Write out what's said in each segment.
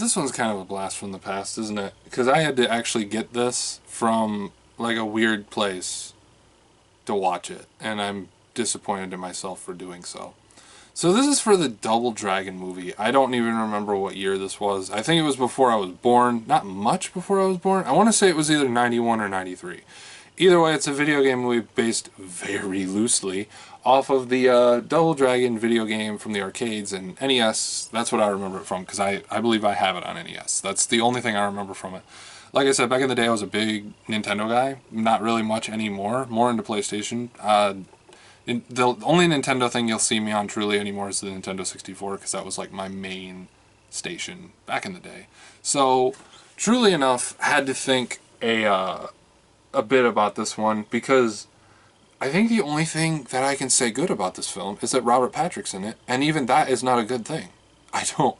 this one's kind of a blast from the past, isn't it? Because I had to actually get this from like a weird place to watch it, and I'm disappointed in myself for doing so. So this is for the Double Dragon movie. I don't even remember what year this was. I think it was before I was born. Not much before I was born. I want to say it was either 91 or 93. Either way, it's a video game movie based very loosely off of the Double Dragon video game from the arcades and NES. That's what I remember it from, because I believe I have it on NES. That's the only thing I remember from it. Like I said, back in the day I was a big Nintendo guy. Not really much anymore. More into PlayStation. The only Nintendo thing you'll see me on truly anymore is the Nintendo 64, because that was like my main station back in the day. So, truly enough, had to think a bit about this one, because I think the only thing that I can say good about this film is that Robert Patrick's in it, and even that is not a good thing. I don't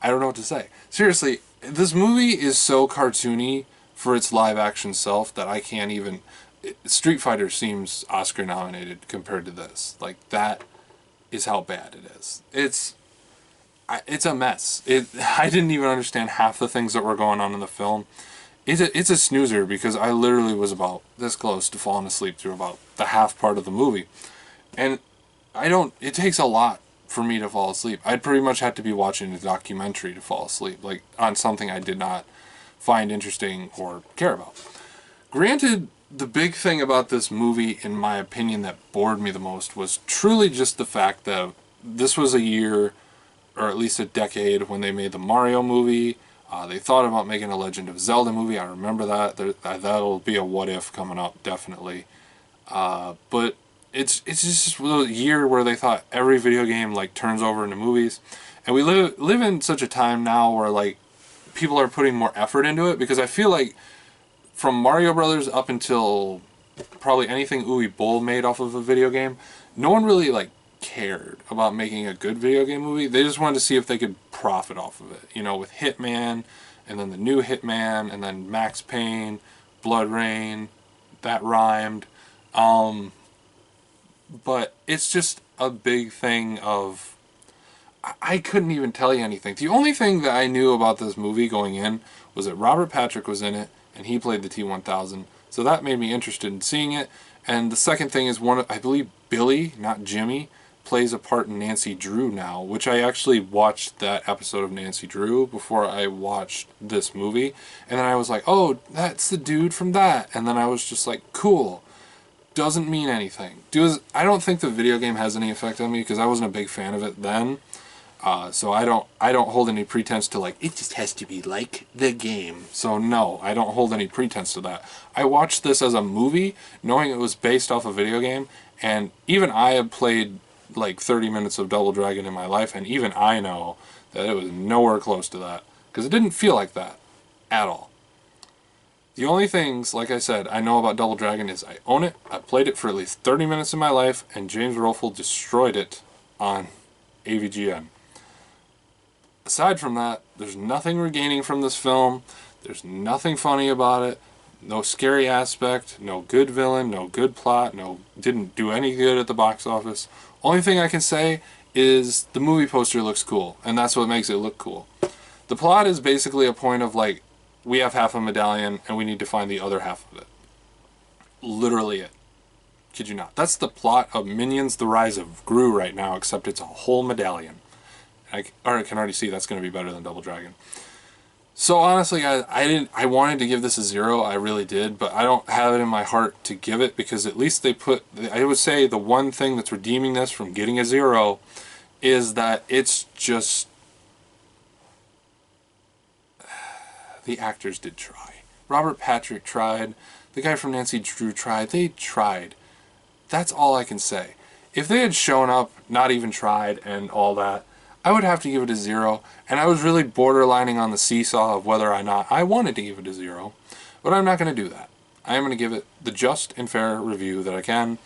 know what to say. Seriously, this movie is so cartoony for its live action self that I can't even... Street Fighter seems Oscar nominated compared to this. Like, that is how bad it is. It's a mess. I didn't even understand half the things that were going on in the film. It's a snoozer, because I literally was about this close to falling asleep through about the half part of the movie. And it takes a lot for me to fall asleep. I'd pretty much have to be watching a documentary to fall asleep, like on something I did not find interesting or care about. Granted, the big thing about this movie, in my opinion, that bored me the most was truly just the fact that this was a year, or at least a decade, when they made the Mario movie. They thought about making a Legend of Zelda movie. I remember that. That'll be a what if coming up, definitely. But it's just a year where they thought every video game like turns over into movies, and we live in such a time now where like people are putting more effort into it, because I feel like from Mario Brothers up until probably anything Uwe Boll made off of a video game, no one really like cared about making a good video game movie. They just wanted to see if they could profit off of it. You know, with Hitman, and then the new Hitman, and then Max Payne, Blood Rain, that rhymed. But it's just a big thing of... I couldn't even tell you anything. The only thing that I knew about this movie going in was that Robert Patrick was in it, and he played the T-1000. So that made me interested in seeing it. And the second thing is I believe Billy, not Jimmy, plays a part in Nancy Drew now, which I actually watched that episode of Nancy Drew before I watched this movie. And then I was like, oh, that's the dude from that. And then I was just like, cool. Doesn't mean anything. I don't think the video game has any effect on me, because I wasn't a big fan of it then. So I don't hold any pretense to like, it just has to be like the game. So no, I don't hold any pretense to that. I watched this as a movie, knowing it was based off a video game, and even I have played like 30 minutes of Double Dragon in my life, and even I know that it was nowhere close to that, because it didn't feel like that at all. The only things, like I said, I know about Double Dragon is I own it, I played it for at least 30 minutes in my life, and James Rolfe destroyed it on AVGN. Aside from that, there's nothing regaining from this film. There's nothing funny about it. No scary aspect, no good villain, no good plot, didn't do any good at the box office. Only thing I can say is the movie poster looks cool, and that's what makes it look cool. The plot is basically a point of like, we have half a medallion and we need to find the other half of it. Literally it. Kid you not. That's the plot of Minions: The Rise of Gru right now, except it's a whole medallion. I can already see that's going to be better than Double Dragon. So honestly, I wanted to give this a 0, I really did, but I don't have it in my heart to give it, because at least I would say the one thing that's redeeming this from getting a 0 is that it's just... The actors did try. Robert Patrick tried, the guy from Nancy Drew tried, they tried. That's all I can say. If they had shown up, not even tried, and all that, I would have to give it a 0, and I was really borderlining on the seesaw of whether or not I wanted to give it a 0, but I'm not going to do that. I am going to give it the just and fair review that I can,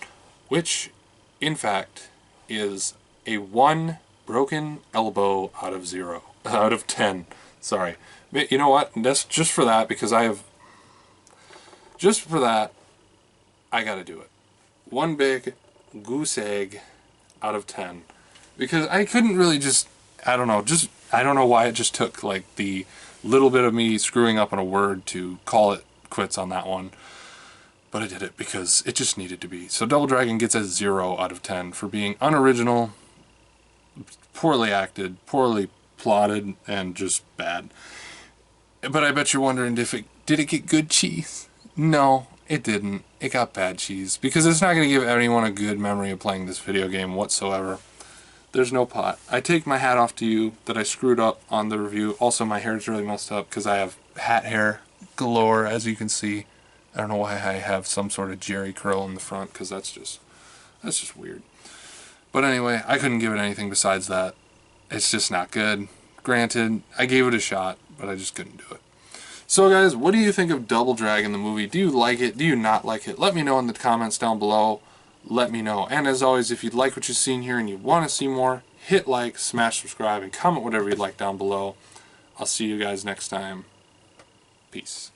which, in fact, is a 1 broken elbow out of 10. Sorry. You know what? That's just for that, because I gotta do it. 1 big goose egg out of 10. Because I couldn't really just, I don't know, just I don't know why it just took like the little bit of me screwing up on a word to call it quits on that one. But I did it because it just needed to be. So Double Dragon gets a 0 out of 10 for being unoriginal, poorly acted, poorly plotted, and just bad. But I bet you're wondering did it get good cheese? No, it didn't. It got bad cheese because it's not going to give anyone a good memory of playing this video game whatsoever. There's no pot. I take my hat off to you that I screwed up on the review. Also, my hair is really messed up because I have hat hair galore, as you can see. I don't know why I have some sort of Jerry curl in the front because that's just weird. But anyway, I couldn't give it anything besides that. It's just not good. Granted, I gave it a shot, but I just couldn't do it. So guys, what do you think of Double Dragon the movie? Do you like it? Do you not like it? Let me know in the comments down below. Let me know. And as always, if you'd like what you've seen here and you want to see more, hit like, smash subscribe, and comment whatever you'd like down below. I'll see you guys next time. Peace.